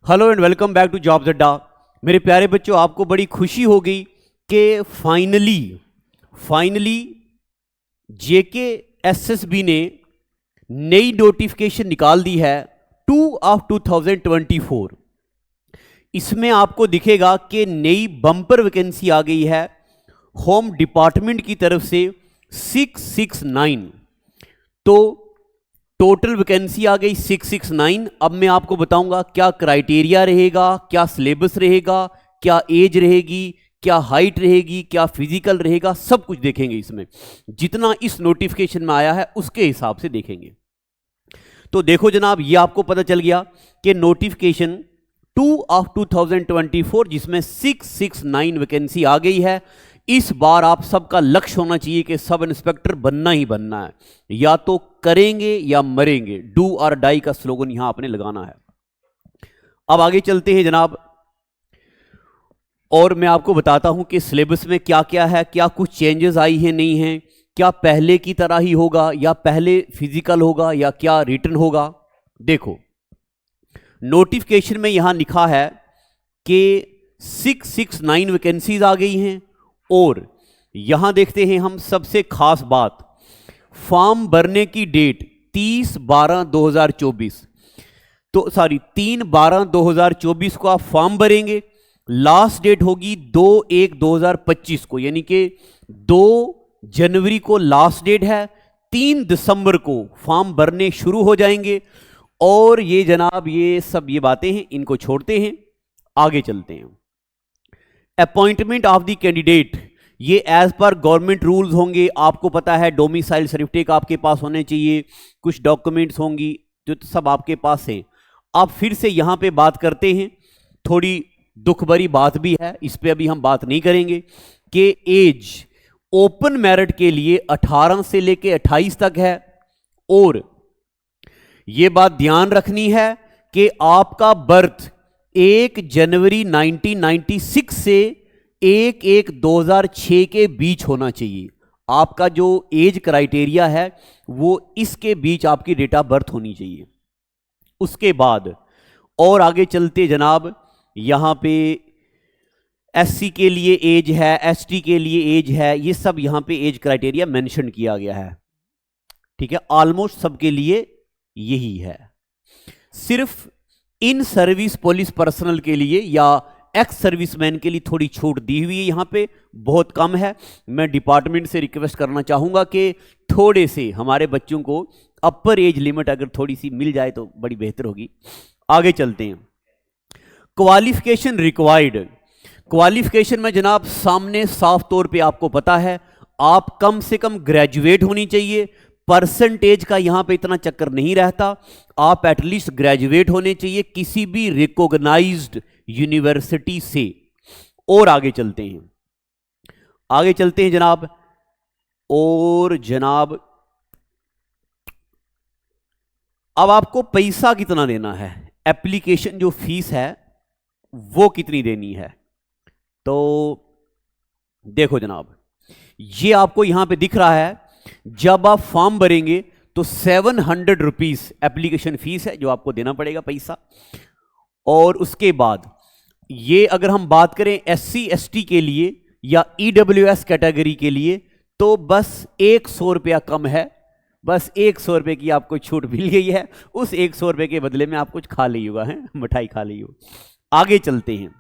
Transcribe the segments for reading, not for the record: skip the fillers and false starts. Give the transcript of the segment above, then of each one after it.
Hello and welcome back to Jobs Adda. मेरे प्यारे बच्चों, आपको बड़ी खुशी हो गई कि फाइनली जेके एसएसबी ने नई नोटिफिकेशन निकाल दी है 2/2024। इसमें आपको दिखेगा कि नई बम्पर वैकेंसी आ गई है होम डिपार्टमेंट की तरफ से 669। तो टोटल वैकेंसी आ गई 669। अब मैं आपको बताऊंगा क्या क्राइटेरिया रहेगा, क्या सिलेबस रहेगा, क्या एज रहेगी, क्या हाइट रहेगी, क्या फिजिकल रहेगा, सब कुछ देखेंगे। इसमें जितना इस नोटिफिकेशन में आया है उसके हिसाब से देखेंगे। तो देखो जनाब, ये आपको पता चल गया कि नोटिफिकेशन 2/2024 जिसमें 669 वैकेंसी आ गई है। इस बार आप सबका लक्ष्य होना चाहिए कि सब इंस्पेक्टर बनना ही बनना है, या तो करेंगे या मरेंगे। डू और डाई का स्लोगन यहां आपने लगाना है। अब आगे चलते हैं जनाब, और मैं आपको बताता हूं कि सिलेबस में क्या क्या है, क्या कुछ चेंजेस आई हैं नहीं हैं, क्या पहले की तरह ही होगा या पहले फिजिकल होगा या क्या रिटन होगा। देखो नोटिफिकेशन में यहां लिखा है कि 669 वैकेंसीज आ गई हैं। और यहां देखते हैं हम सबसे खास बात, फॉर्म भरने की डेट 30/12/2024, तो 3/12/2024 को आप फॉर्म भरेंगे। लास्ट डेट होगी 2/1/2025 को, यानी कि 2 जनवरी को लास्ट डेट है। 3 दिसंबर को फॉर्म भरने शुरू हो जाएंगे। और ये जनाब ये सब ये बातें हैं, इनको छोड़ते हैं, आगे चलते हैं। अपॉइंटमेंट ऑफ द कैंडिडेट, ये एज पर गवर्नमेंट रूल्स होंगे। आपको पता है डोमिसाइल सर्टिफिकेट आपके पास होने चाहिए, कुछ डॉक्यूमेंट्स होंगी जो सब आपके पास हैं। अब फिर से यहां पे बात करते हैं, थोड़ी दुख भरी बात भी है, इस पे अभी हम बात नहीं करेंगे, कि एज ओपन मेरिट के लिए 18 से लेके 28 तक है। और यह बात ध्यान रखनी है कि आपका बर्थ 1 जनवरी 1996 से 1/1/2006 के बीच होना चाहिए। आपका जो एज क्राइटेरिया है वो इसके बीच आपकी डेट ऑफ बर्थ होनी चाहिए। उसके बाद और आगे चलते जनाब, यहां पे एससी के लिए एज है, एसटी के लिए एज है, ये सब यहां पे एज क्राइटेरिया मेंशन किया गया है। ठीक है, ऑलमोस्ट सबके लिए यही है। सिर्फ इन सर्विस पुलिस पर्सनल के लिए या एक्स सर्विसमैन के लिए थोड़ी छूट दी हुई है, यहां पे बहुत कम है। मैं डिपार्टमेंट से रिक्वेस्ट करना चाहूंगा कि थोड़े से हमारे बच्चों को अपर एज लिमिट अगर थोड़ी सी मिल जाए तो बड़ी बेहतर होगी। आगे चलते हैं। क्वालिफिकेशन रिक्वायर्ड, क्वालिफिकेशन में जनाब सामने साफ तौर पे आपको पता है, आप कम से कम ग्रेजुएट होनी चाहिए। परसेंटेज का यहां पे इतना चक्कर नहीं रहता, आप एटलीस्ट ग्रेजुएट होने चाहिए किसी भी रिकॉग्नाइज्ड यूनिवर्सिटी से। और आगे चलते हैं, आगे चलते हैं जनाब। और जनाब अब आपको पैसा कितना देना है, एप्लीकेशन जो फीस है वो कितनी देनी है। तो देखो जनाब, ये आपको यहां पे दिख रहा है, जब आप फॉर्म भरेंगे तो 700 रुपीज एप्लीकेशन फीस है जो आपको देना पड़ेगा पैसा। और उसके बाद ये अगर हम बात करें एससी एसटी के लिए या ईडब्ल्यूएस कैटेगरी के लिए तो बस 100 रुपया कम है, बस 100 रुपये की आपको छूट मिल गई है। उस 100 रुपये के बदले में आप कुछ खा ली होगा, है मिठाई खा ली हो। आगे चलते हैं,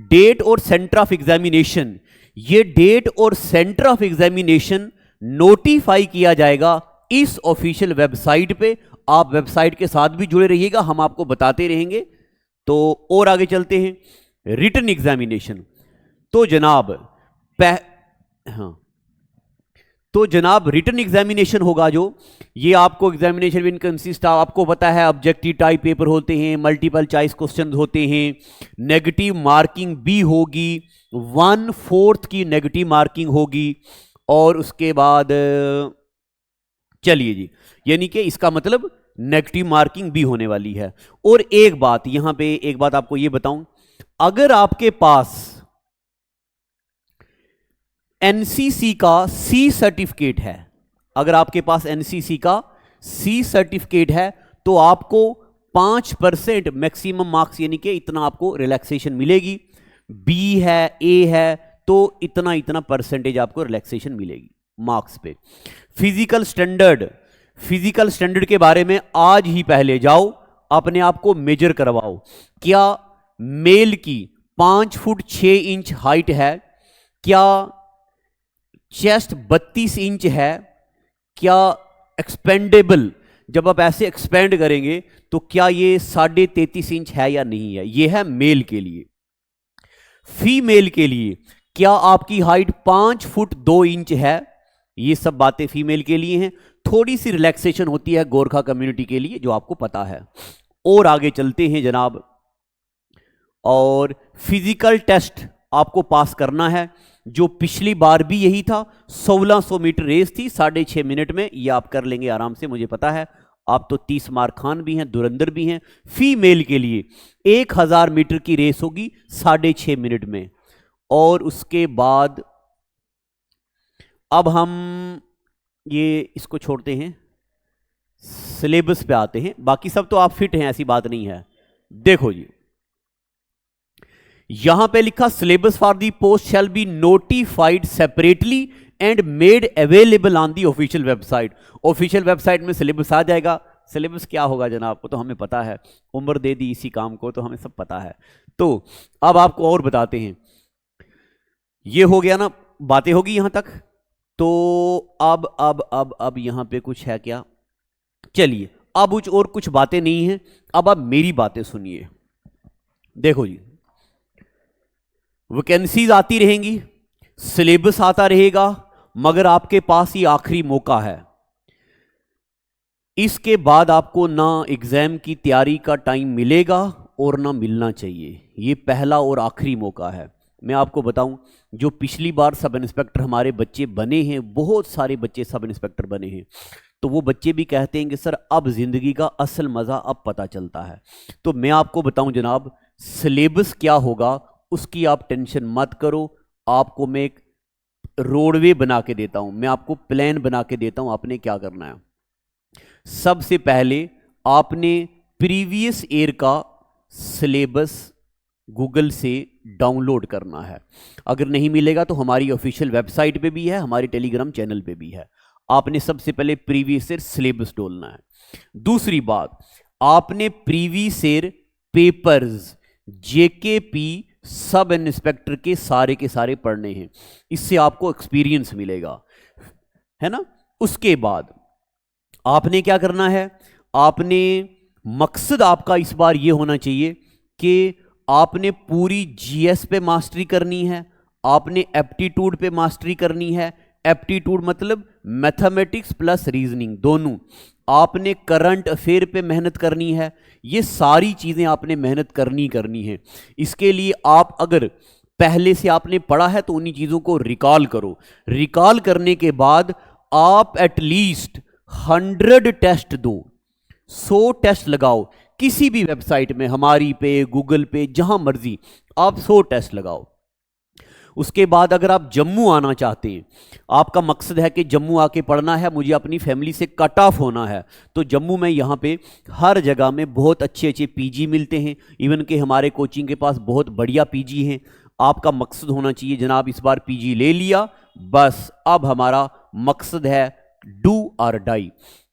डेट और सेंटर ऑफ एग्जामिनेशन, ये डेट और सेंटर ऑफ एग्जामिनेशन नोटिफाई किया जाएगा इस ऑफिशियल वेबसाइट पे। आप वेबसाइट के साथ भी जुड़े रहिएगा, हम आपको बताते रहेंगे। तो और आगे चलते हैं, रिटन एग्जामिनेशन। तो जनाब तो जनाब रिटन एग्जामिनेशन होगा जो, ये आपको एग्जामिनेशन विन कंसिस्ट, आपको पता है ऑब्जेक्टिव टाइप पेपर होते हैं, मल्टीपल चॉइस क्वेश्चन होते हैं, नेगेटिव मार्किंग भी होगी, 1/4 की नेगेटिव मार्किंग होगी। और उसके बाद चलिए जी, यानी कि इसका मतलब नेगेटिव मार्किंग भी होने वाली है। और एक बात यहां पे, एक बात आपको यह बताऊं, अगर आपके पास एनसीसी का सी सर्टिफिकेट है, अगर आपके पास एनसीसी का सी सर्टिफिकेट है तो आपको 5% मैक्सिमम मार्क्स, यानी कि इतना आपको रिलैक्सेशन मिलेगी। बी है, ए है, तो इतना इतना परसेंटेज आपको रिलैक्सेशन मिलेगी मार्क्स पे। फिजिकल स्टैंडर्ड, फिजिकल स्टैंडर्ड के बारे में आज ही पहले जाओ, अपने आप को मेजर करवाओ। क्या मेल की 5 फुट 6 इंच हाइट है? क्या चेस्ट 32 इंच है? क्या एक्सपेंडेबल, जब आप ऐसे एक्सपेंड करेंगे तो क्या ये 33.5 इंच है या नहीं है? ये है मेल के लिए। फीमेल के लिए क्या आपकी हाइट 5 फुट 2 इंच है? ये सब बातें फीमेल के लिए हैं। थोड़ी सी रिलैक्सेशन होती है गोरखा कम्युनिटी के लिए, जो आपको पता है। और आगे चलते हैं जनाब, और फिजिकल टेस्ट आपको पास करना है, जो पिछली बार भी यही था। 1600 मीटर रेस थी 6.5 मिनट में, ये आप कर लेंगे आराम से, मुझे पता है। आप तो 30 मार खान भी हैं, धुरंधर भी हैं। फीमेल के लिए 1000 मीटर की रेस होगी 6.5 मिनट में। और उसके बाद अब हम ये इसको छोड़ते हैं, सिलेबस पे आते हैं। बाकी सब तो आप फिट हैं, ऐसी बात नहीं है। देखो जी, यहां पे लिखा syllabus for the post shall be notified separately and made available on the official website. Official website में सिलेबस आ जाएगा। सिलेबस क्या होगा जनाब, को तो हमें पता है, उम्र दे दी इसी काम को, तो हमें सब पता है। तो अब आपको और बताते हैं। ये हो गया ना, बातें होगी यहां तक। तो अब यहां पे कुछ है क्या? चलिए, अब और कुछ बातें नहीं है, अब आप मेरी बातें सुनिए। देखो जी, वैकेंसीज आती रहेंगी, सिलेबस आता रहेगा, मगर आपके पास ये आखिरी मौका है। इसके बाद आपको ना एग्जाम की तैयारी का टाइम मिलेगा और ना मिलना चाहिए। ये पहला और आखिरी मौका है। मैं आपको बताऊं, जो पिछली बार सब इंस्पेक्टर हमारे बच्चे बने हैं, बहुत सारे बच्चे सब इंस्पेक्टर बने हैं, तो वो बच्चे भी कहते हैं कि सर अब जिंदगी का असल मजा अब पता चलता है। तो मैं आपको बताऊं जनाब, सिलेबस क्या होगा उसकी आप टेंशन मत करो। आपको मैं एक रोडवे बना के देता हूं, मैं आपको प्लान बना के देता हूं। आपने क्या करना है, सबसे पहले आपने प्रीवियस ईयर का सिलेबस गूगल से डाउनलोड करना है। अगर नहीं मिलेगा तो हमारी ऑफिशियल वेबसाइट पे भी है, हमारे टेलीग्राम चैनल पे भी है। आपने सबसे पहले प्रीवियस ईयर सिलेबस डालना है। दूसरी बात, आपने previous year papers JKP sub inspector के सारे पढ़ने हैं। इससे आपको एक्सपीरियंस मिलेगा, है ना। उसके बाद आपने क्या करना है, आपने मकसद आपका इस बार ये होना चाहिए कि आपने पूरी जीएस पे मास्टरी करनी है, आपने एप्टीट्यूड पे मास्टरी करनी है। एप्टीट्यूड मतलब मैथमेटिक्स प्लस रीजनिंग दोनों। आपने करंट अफेयर पे मेहनत करनी है। ये सारी चीजें आपने मेहनत करनी है। इसके लिए आप अगर पहले से आपने पढ़ा है तो उन्हीं चीजों को रिकॉल करो। रिकॉल करने के बाद आप एटलीस्ट 100 टेस्ट दो, 100 टेस्ट लगाओ। किसी भी वेबसाइट में, हमारी पे, गूगल पे, जहां मर्जी आप 100 टेस्ट लगाओ। उसके बाद अगर आप जम्मू आना चाहते हैं, आपका मकसद है कि जम्मू आके पढ़ना है, मुझे अपनी फैमिली से कट ऑफ होना है, तो जम्मू में यहाँ पे हर जगह में बहुत अच्छे पीजी मिलते हैं। इवन कि हमारे कोचिंग के पास बहुत बढ़िया पीजी हैं। आपका मकसद होना चाहिए जनाब, इस बार पीजी ले लिया, बस अब हमारा मकसद है डू और डाई।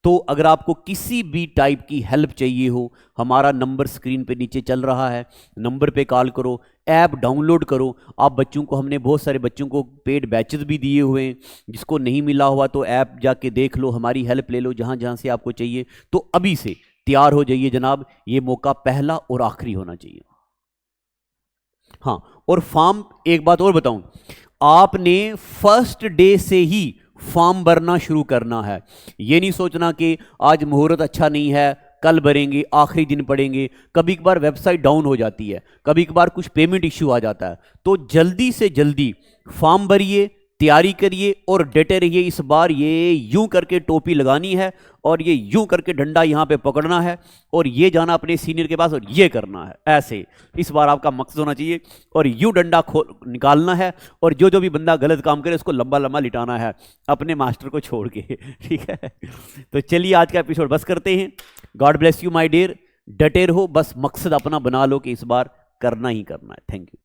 तो अगर आपको किसी भी टाइप की हेल्प चाहिए हो, हमारा नंबर स्क्रीन पे नीचे चल रहा है, नंबर पे कॉल करो, ऐप डाउनलोड करो। आप बच्चों को, हमने बहुत सारे बच्चों को पेड बैचेस भी दिए हुए हैं, जिसको नहीं मिला हुआ तो ऐप जाके देख लो, हमारी हेल्प ले लो जहां जहां से आपको चाहिए। तो अभी से तैयार हो जाइए जनाब, ये मौका पहला और आखिरी होना चाहिए। हाँ, और फॉर्म, एक बात और बताऊं, आपने फर्स्ट डे से ही फॉर्म भरना शुरू करना है। ये नहीं सोचना कि आज मुहूर्त अच्छा नहीं है, कल भरेंगे, आखिरी दिन पढ़ेंगे। कभी कभार वेबसाइट डाउन हो जाती है, कभी कभार कुछ पेमेंट इश्यू आ जाता है। तो जल्दी से जल्दी फॉर्म भरिए, तैयारी करिए और डटे रहिए। इस बार ये यूं करके टोपी लगानी है और ये यूं करके डंडा यहाँ पे पकड़ना है और ये जाना अपने सीनियर के पास और ये करना है, ऐसे। इस बार आपका मकसद होना चाहिए और यूं डंडा निकालना है और जो भी बंदा गलत काम करे उसको लंबा लंबा लिटाना है, अपने मास्टर को छोड़ के। ठीक है, तो चलिए आज का एपिसोड बस करते हैं। God bless you my dear. डटे रहो, बस मकसद अपना बना लो कि इस बार करना ही करना है। Thank you.